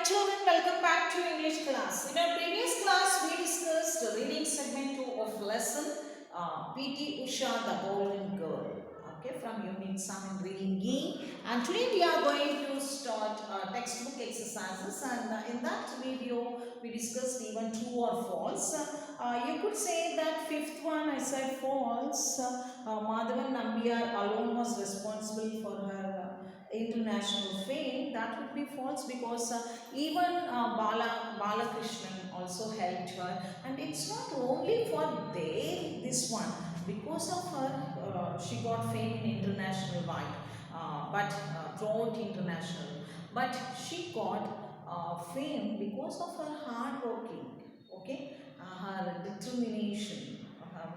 children, welcome back to English class. In our previous class, we discussed reading segment 2 of lesson P.T. Usha, the Golden Girl. Okay, from Unit 7 Reading E. And today we are going to start textbook exercises. And in that video, we discussed even true or false. You could say that fifth one, I said false. Madhavan Nambiyar alone was responsible for her international fame. That would be false because even Balakrishnan also helped her, and it's not only for this one. Because of her, she got fame in international wide, but throughout international. But she got fame because of her hard working. Okay, her determination.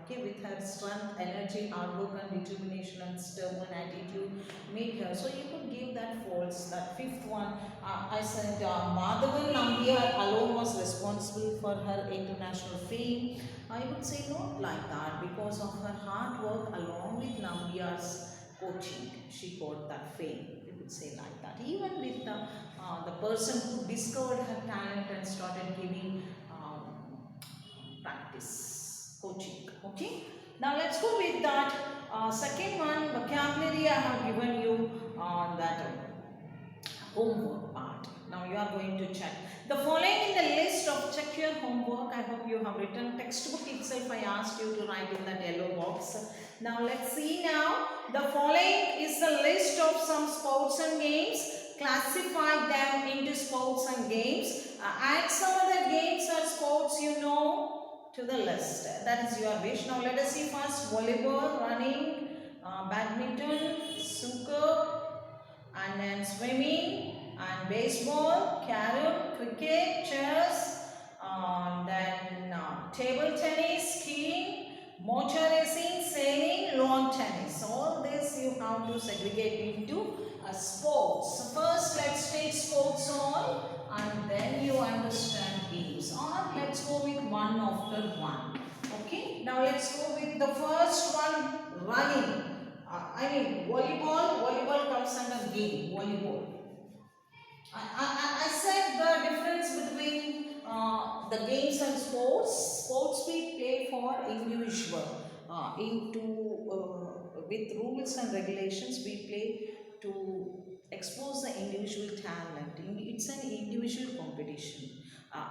Okay, with her strength, energy, hard work, and determination, and stubborn attitude, made her. So you could give that false. That fifth one, I said Madhavan Nambiyar alone was responsible for her international fame. I would say not like that because of her hard work along with Nambiyar's coaching, she got that fame. You could say like that. Even with the person who discovered her talent and started giving practice coaching. Okay. Now let's go with that second one. Vocabulary I have given you that homework part. Now you are going to check the following in the list of check your homework. I hope you have written textbook itself. I asked you to write in that yellow box. Now let's see now. The following is the list of some sports and games. Classify them into sports and games. Add some other games or sports you know to the list. That is your wish. Now let us see first volleyball, running, badminton, snooker, and then swimming, and baseball, carom, cricket, chess, then table tennis, skiing, motor racing, sailing, lawn tennis. All this you have to segregate into sports. So first let's take sports all, and then you understand games. Or let's go with one after one. Okay, now let's go with the first one, running. Volleyball. Volleyball comes under game. Volleyball. I said the difference between the games and sports. Sports we play for individual. With rules and regulations we play to expose the individual talent. It's an individual competition.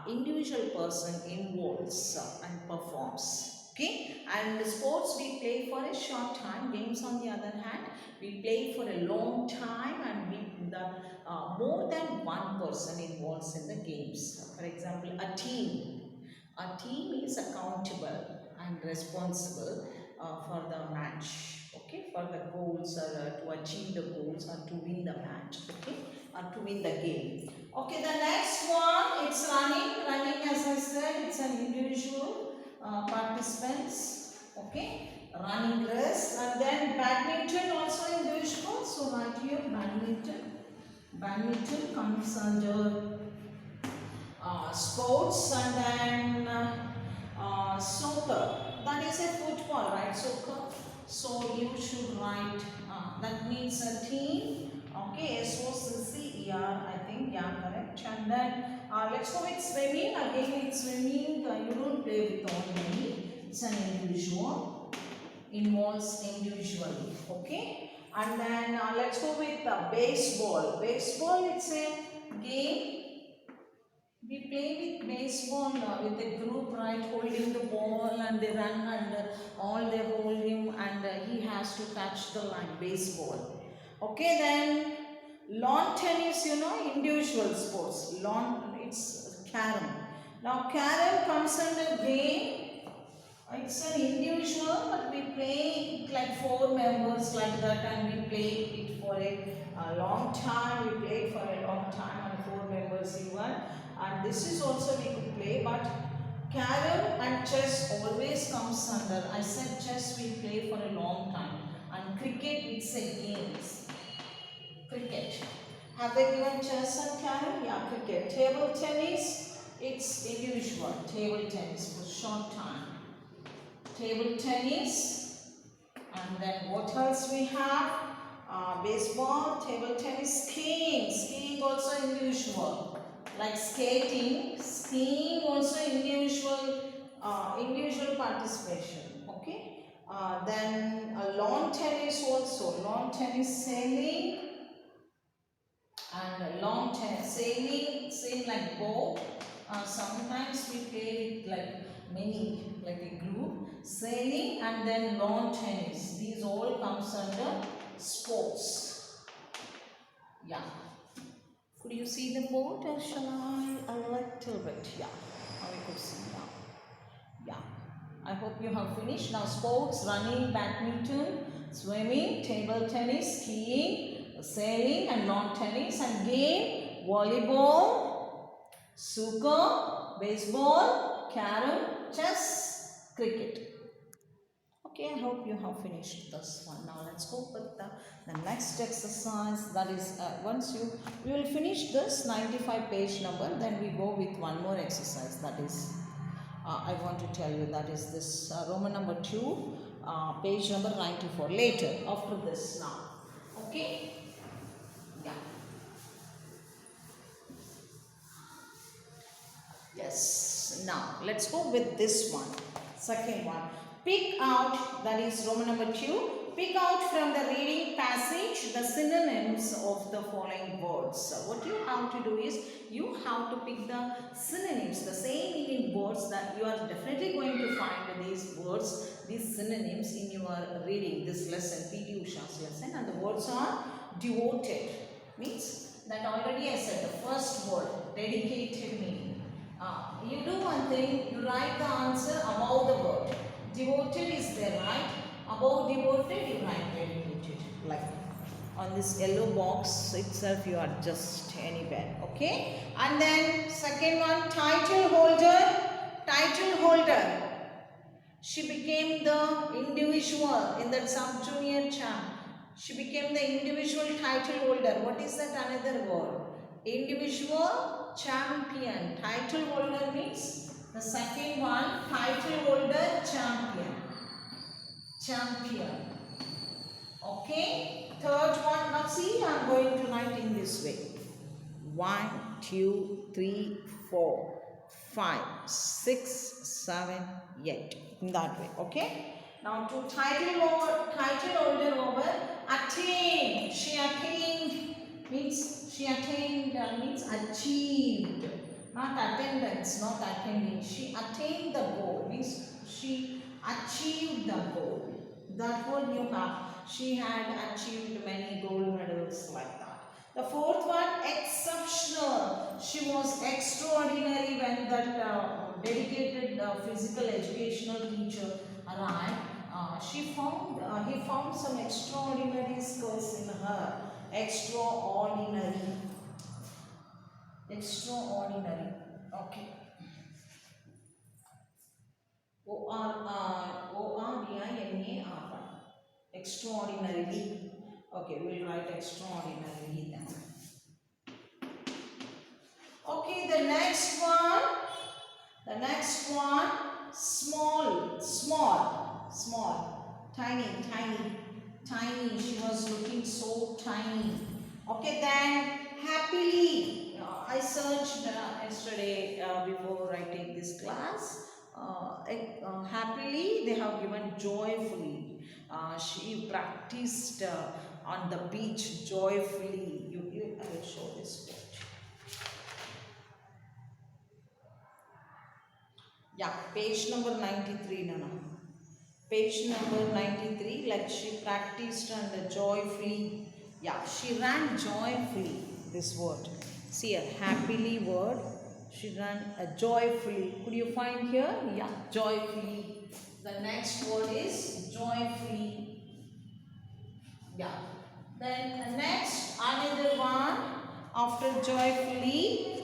Individual person involves and performs. Okay, and the sports we play for a short time. Games on the other hand, we play for a long time, and more than one person involves in the games. For example, a team. A team is accountable and responsible for the match. Okay, for the goals or to achieve the goals or to win the match. Okay, or to win the game. Okay, the next one, it's running. Running, as I said, it's an individual participants. Okay, running race. And then badminton also individual. So right here, badminton. Badminton comes under sports. And then soccer. That is a football, right? Soccer. So you should write. That means a team. Okay, SOCCER, I think. Yeah, correct. And then let's go with swimming. Again, with swimming, you don't play with all many. It's an individual. Involves individually. Okay. And then let's go with baseball. Baseball, it's a game. We play with baseball with a group, right, holding the ball, and they run, and all they hold him, and he has to touch the line. Baseball. Okay, then lawn tennis, you know, individual sports. Lawn, it's carom. Now carom comes under game. It's an individual, but we play it like 4 members like that, and we play it for a long time. We play it for a long time, and 4 members even. And this is also we could play, but carom and chess always comes under. I said chess we play for a long time, and cricket it's a games. Cricket. Have they given chess and carom? Yeah, cricket. Table tennis, it's individual. Table tennis for short time. Table tennis. And then what else we have? Baseball, table tennis, skiing. Skiing also individual. like skating, skiing also individual participation. Okay. Then lawn tennis also, lawn tennis, sailing, and lawn tennis, sailing, same like boat. Sometimes we play with like many, like a group, sailing and then lawn tennis. These all comes under sports. Yeah. Could you see the board or shall I a little bit? Yeah. Now we could see now. Yeah. I hope you have finished. Now sports, running, badminton, swimming, table tennis, skiing, sailing and lawn tennis, and game, volleyball, snooker, baseball, carom, chess, cricket. Okay, I hope you have finished this one. Now let's go with the next exercise. That is, we will finish this 95 page number, then we go with one more exercise. That is, I want to tell you, that is this Roman number 2, page number 94. Later, after this now. Okay? Yeah. Yes. Now, let's go with this one. Second one. Pick out, that is Roman number 2. Pick out from the reading passage the synonyms of the following words. So what you have to do is, you have to pick the synonyms, the same meaning words that you are definitely going to find these words, these synonyms in your reading, this lesson, P.T. Usha's lesson. And the words are devoted, means that already I said the first word, dedicated meaning. You do one thing, you write the answer above the word. Devoted is there, right? Above devoted, you write dedicated. Like on this yellow box itself, you adjust anywhere. Okay? And then second one, title holder. Title holder. She became the individual in that sub-junior champ. She became the individual title holder. What is that another word? Individual champion. Title holder means the second one, title holder, champion. Champion. Okay. Third one, now see, I am going to write in this way. 1, 2, 3, 4, 5, 6, 7, 8. In that way. Okay. Now to title holder over, attain. She attained means achieved. Not attendance, not attending. She attained the goal, means she achieved the goal. That word you have. She had achieved many gold medals like that. The fourth one, exceptional. She was extraordinary when that dedicated physical educational teacher arrived. He found some extraordinary skills in her. Extraordinary. Extraordinary. Okay. O-R-D-I-N-A-R-Y. Extraordinarily. Okay, we'll write extraordinarily then. Okay, the next one. Small. Tiny. She was looking so tiny. Okay, then happily. I searched yesterday before writing this class. Happily, they have given joyfully. She practiced on the beach joyfully. I will show this page. Yeah, page number 93, Nana. Page number 93, like she practiced and joyfully. Yeah, she ran joyfully, this word. See a happily word. She ran joyfully. Could you find here? Yeah, joyfully. The next word is joyfully. Yeah. Then next, another one after joyfully.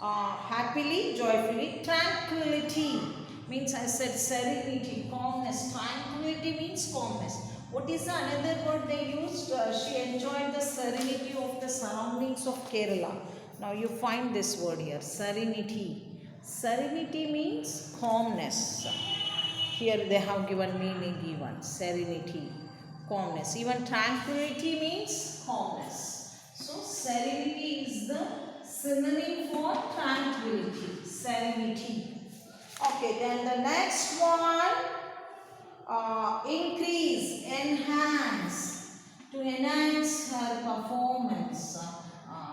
Happily, joyfully, tranquility means, I said serenity, calmness. Tranquility means calmness. What is the another word they used? She enjoyed the serenity of the surroundings of Kerala. Now you find this word here, serenity. Serenity means calmness. Here they have given meaning given, serenity, calmness. Even tranquility means calmness. So serenity is the synonym for about tranquility, serenity. Okay, then the next one, increase, enhance, to enhance her performance.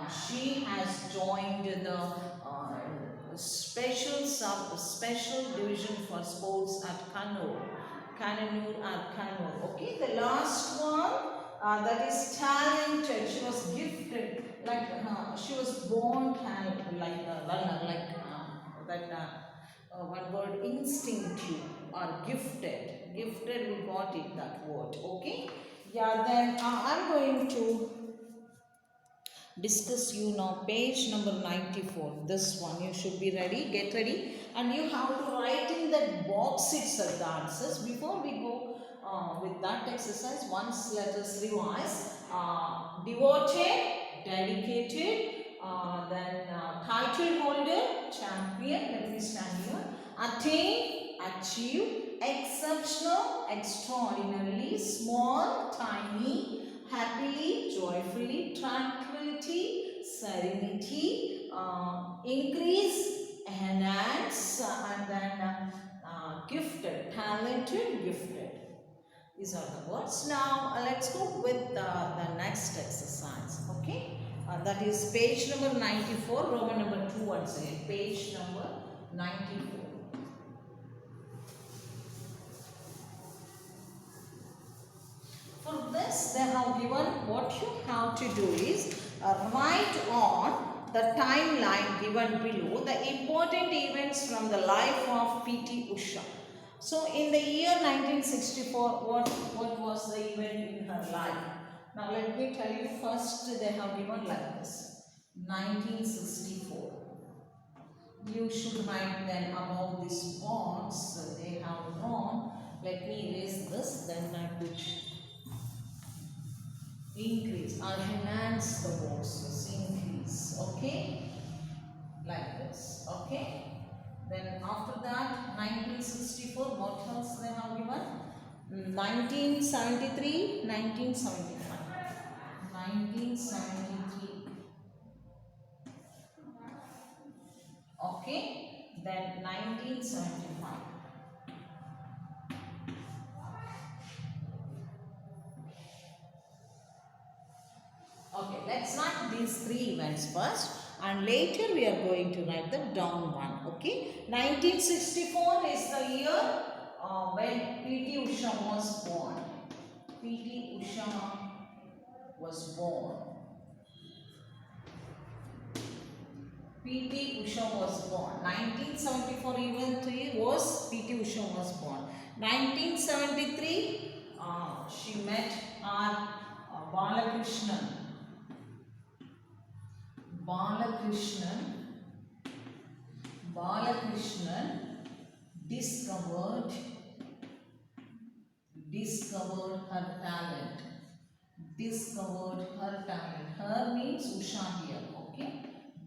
She has joined the special division for sports at Kannur or Kannur. Okay, the last one, that is talented. She was gifted, like she was born talented, like a runner, like that. One word, instinctive or gifted. Gifted, we got it, that word. Okay. Yeah. Then I'm going to discuss you now page number 94. This one you should be ready. Get ready, and you have to write in that box itself the answers. Before we go with that exercise, once let us revise. Devoted, dedicated, then title holder, champion, let me stand here, attain, achieve, exceptional, extraordinarily, small, tiny, happily, joyfully, tranquility, serenity, increase, enhance, and then gifted, talented, gifted. These are the words. Now let's go with the next exercise. Okay, that is page number 94, Roman number 2 once again. Page number 94. For this, they have given what you have to do is write on the timeline given below the important events from the life of P.T. Usha. So, in the year 1964, what was the event in her life? Now, let me tell you first, they have given like this. 1964. You should write then about this box they have drawn. Let me erase this, then I put increase or enhance the boxes, increase, okay, like this, okay. Then after that, 1964, what else they have given? 1973, 1975, 1973, okay. Then 1975. Okay, let's write these three events first, and later we are going to write the down one. Okay, 1964 is the year when P.T. Usha was born. P.T. Usha was born. P.T. Usha was born. 1974 event was P.T. Usha was born. 1973 she met our Balakrishnan. Balakrishnan discovered her talent. Discovered her talent. Her means Usha here. Okay.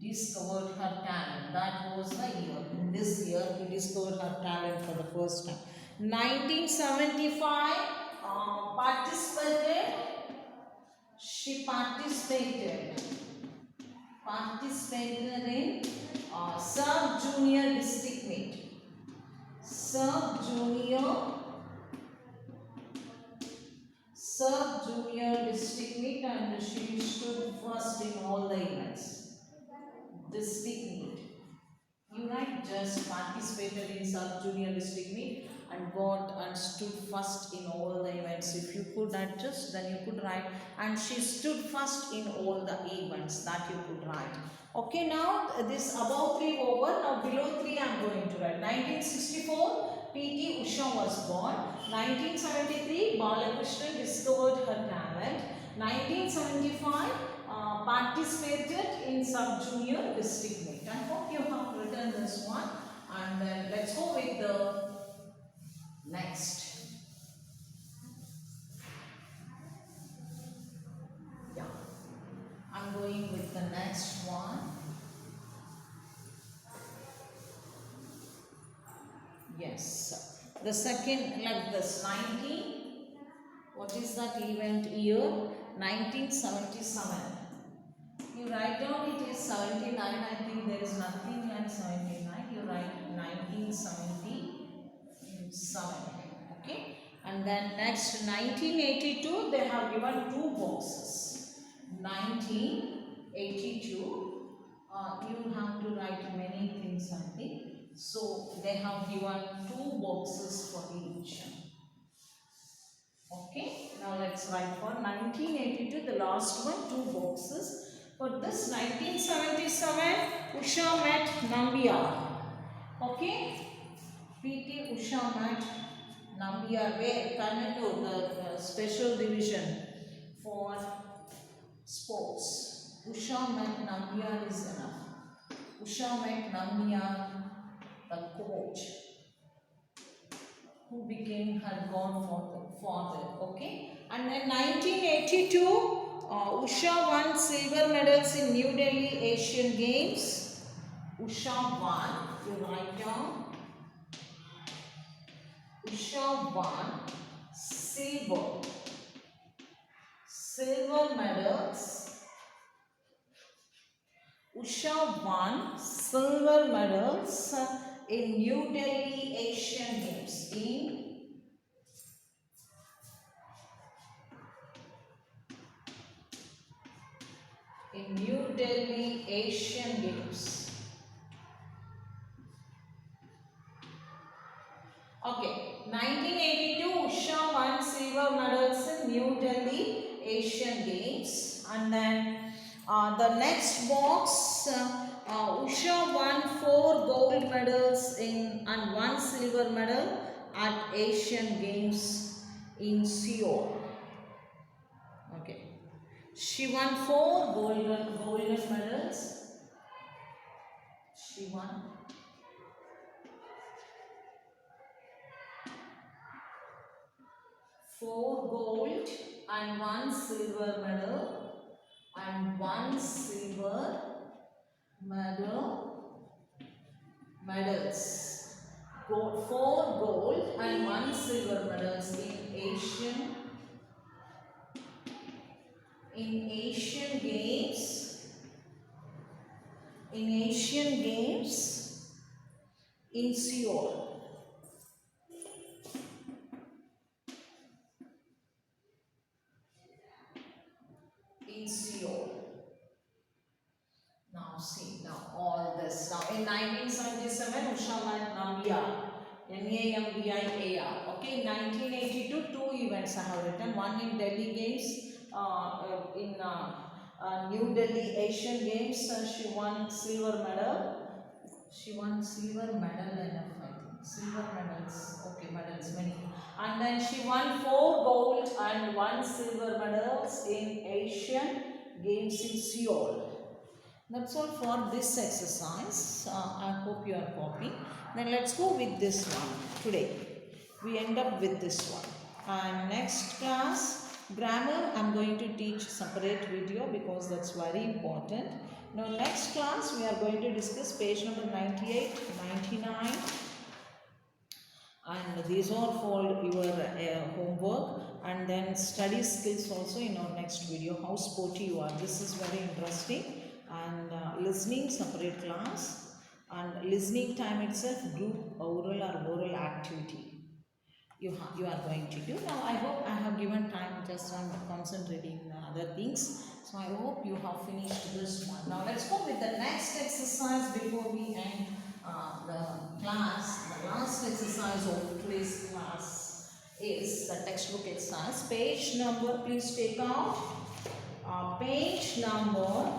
Discovered her talent. That was the year. In this year, he discovered her talent for the first time. 1975, participated. She participated in sub-junior district meet. Sub-junior district meet, and she stood first in all the events. District meet. You write just participated in sub-junior district meet and got and stood first in all the events. If you could adjust, then you could write and she stood first in all the events, that you could write. Okay, now this above 3 over, now below 3 I am going to write. 1964, P.T. Usha was born. 1973, Balakrishnan discovered her talent. 1975, participated in sub-junior district meet. I hope you have written this one, and then let's go with the next. Yeah, I'm going with the next one. Yes, the second, like this, 19. What is that event year? 1977. You write down it is 79. I think there is nothing 1977. Okay, and then next 1982 they have given two boxes. 1982, you have to write many things, I think. So they have given two boxes for each. Okay, now let's write for 1982, the last one, two boxes. For this 1977, Usha met Nambiar. Okay, PT Usha met Nambiar, where Kannur, the special division for sports. Usha met Nambiar is enough. Usha met Nambiar, the coach, who became her godfather. Okay, and then 1982, Usha won silver medals in New Delhi Asian Games. Usha won, you write down. Usha won silver medals. Usha won silver medals in New Delhi Asian Games. In New Delhi Asian Games. Okay, 1982 Usha won silver medals in New Delhi Asian Games, and then the next box, Usha won 4 gold medals and 1 silver medal at Asian Games in Seoul. Okay, she won 4 golden medals. She won 4 gold and 1 silver medal and 1 silver medals. 4 gold and 1 silver medals in Asian Games in Seoul. Now see, now all this. Now in 1977, Usha met Nambiar, Nambiar. Okay, in 1982, 2 events I have written. One in Delhi Games, in New Delhi Asian Games, she won silver medal. She won silver medal enough, I think. Silver medals. Okay, medals many. And then she won 4 gold and 1 silver medals in Asian Games in Seoul. That's all for this exercise. I hope you are copying. Then let's go with this one today. We end up with this one. And next class, grammar, I'm going to teach separate video because that's very important. Now next class, we are going to discuss page number 98, 99. And these are for your homework, and then study skills also in our next video, how sporty you are. This is very interesting. And listening separate class, and listening time itself group oral or oral activity you are going to do. Now I hope I have given time, just I'm concentrating on other things. So I hope you have finished this one. Now let's go with the next exercise before we end the class. The last exercise of today's class is the textbook exercise. Page number, please take out page number.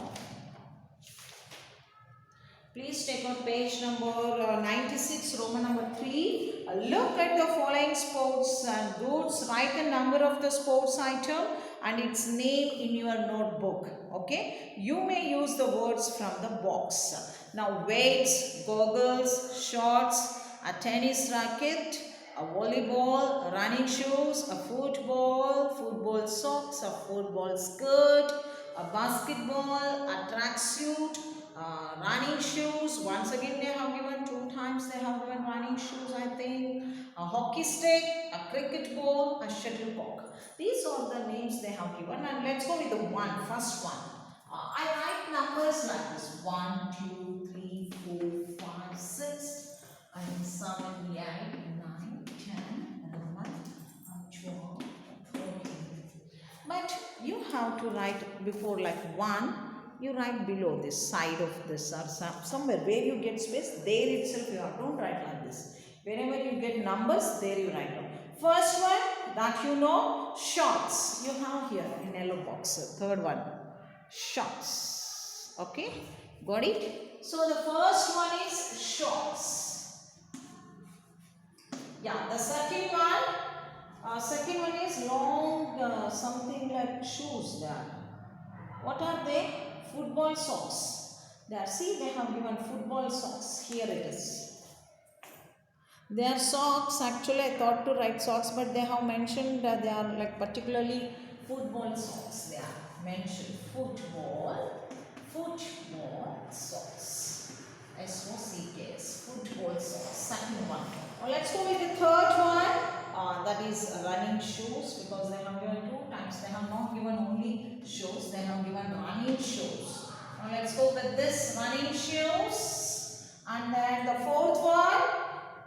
Please take out page number 96, Roman number 3. Look at the following sports and goods. Write the number of the sports item and its name in your notebook. Okay. You may use the words from the box. Now weights, goggles, shorts, a tennis racket, a volleyball, a running shoes, a football socks, a football skirt, a basketball, a tracksuit, running shoes. Once again they have given 2 times they have given running shoes, I think. A hockey stick, a cricket ball, a shuttlecock. These are the names they have given, and let's go with the first one. I write numbers like this: 1, 2, 3, 4, 5, 6 and 7, how to write before like 1, you write below this side of this or somewhere where you get space, there itself you have. Don't write like this. Whenever you get numbers, there you write down. First one that you know, shorts. You have here in yellow box. Third one, shorts. Okay, got it? So the first one is shorts. Yeah, the second one is long, something like shoes there. What are they? Football socks. There, see, they have given football socks. Here it is. They are socks. Actually, I thought to write socks, but they have mentioned that they are like particularly football socks. They are mentioned football socks. S-O-C-K-S. Football socks. Second one. Now let's go with the third one. That is running shoes, because they have given 2 times. They have not given only shoes, they have given running shoes. Now let's go with this running shoes. And then the fourth one,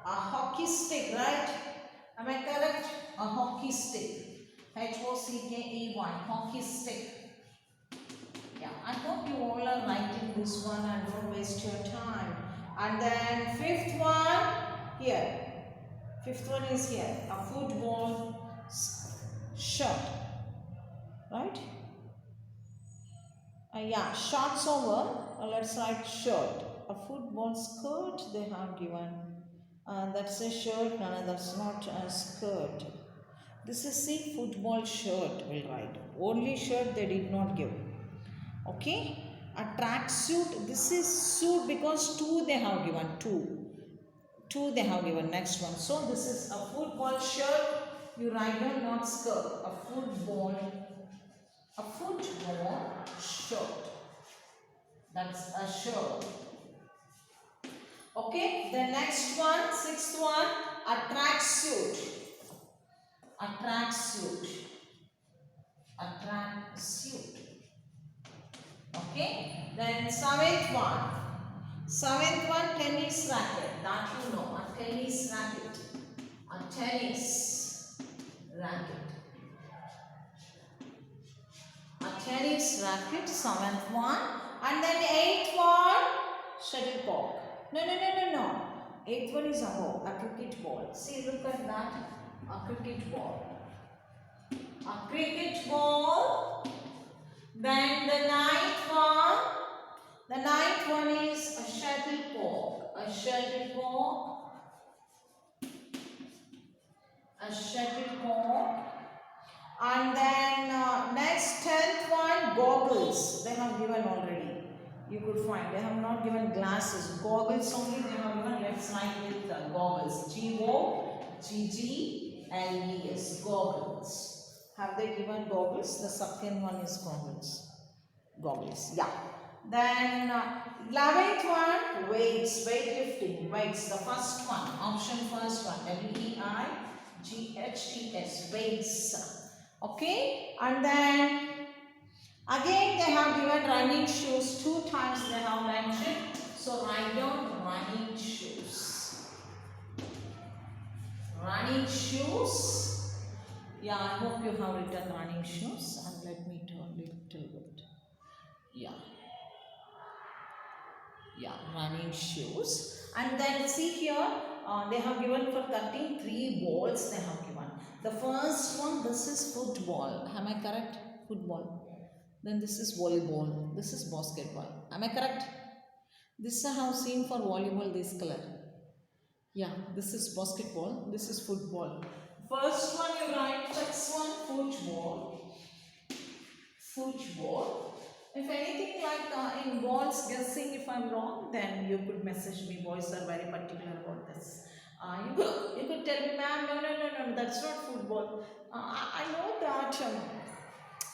a hockey stick, right? Am I correct? A hockey stick. H-O-C-K-E-Y, hockey stick. Yeah, I hope you all are writing this one and don't waste your time. And then fifth one, here. Fifth one is here, a football shirt, right? Yeah, shorts over, let's write shirt. A football skirt they have given. That's a shirt, no, that's not a skirt. This is the football shirt, we'll write. Only shirt they did not give. Okay? A track suit, this is suit because 2 they have given, 2 they have given. Next one. So this is a football shirt. You write down, not skirt. A football shirt. That's a shirt. Okay. The next one, sixth one, a track suit. A track suit. A track suit. Okay. Then seventh one. Seventh one, tennis racket. That you know, a tennis racket. A tennis racket. A tennis racket, seventh one. And then eighth one, shuttlecock. No. Eighth one is a cricket ball. See, look at that. A cricket ball. A cricket ball. Then the ninth one. The ninth one is a shuttlecock. A shuttlecock. A shuttlecock. And then next 10th one, goggles. They have given already. You could find. They have not given glasses. Goggles only they have given. Let's write with goggles. G-O-G-G-L-E-S. Goggles. Have they given goggles? The second one is goggles. Goggles. Yeah. Then 11th one, weights, weightlifting, weights, the first one, option first one, W-E-I-G-H-T-S, weights. Okay, and then again they have given running shoes, 2 times they have mentioned, so write down running shoes. Running shoes. Yeah, I hope you have written running shoes, and let me turn a little bit. Yeah, running shoes. And then see here, they have given for 3 balls they have given. The first one, this is football. Am I correct? Football. Then this is volleyball. This is basketball. Am I correct? This I have seen for volleyball, this color. Yeah, this is basketball. This is football. First one you write, next one, football. Football. If anything like involves guessing if I'm wrong, then you could message me. Boys are very particular about this. You could tell me, ma'am, no, that's not football. I know that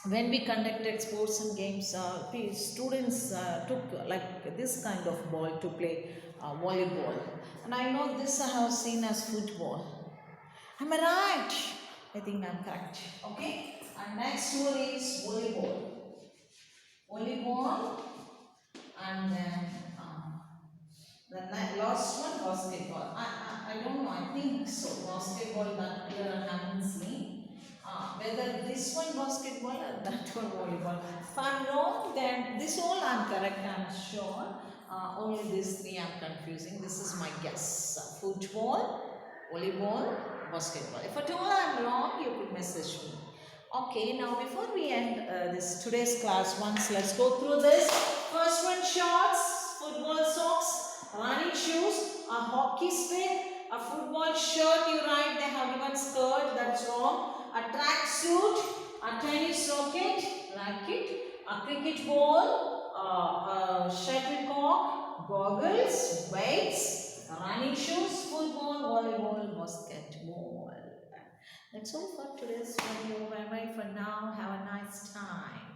when we conducted sports and games, students took like this kind of ball to play volleyball. And I know this I have seen as football. Am I right? I think I'm correct. Okay. And next one is volleyball. Volleyball, and then the last one, basketball. I don't know, I think so. Basketball, that here I haven't seen. Whether this one basketball or that one volleyball. If I'm wrong, then this all I'm correct, I'm sure. Only these three I'm confusing. This is my guess. Football, volleyball, basketball. If at all I'm wrong, you could message me. Okay, now before we end this today's class, once let's go through this. First one, shorts, football socks, running shoes, a hockey stick, a football shirt. You write they have given skirt. That's wrong. A track suit, a tennis racket, a cricket ball, a shuttlecock, goggles, weights, running shoes, football, volleyball, basketball. That's all for today's video. Bye bye for now. Have a nice time.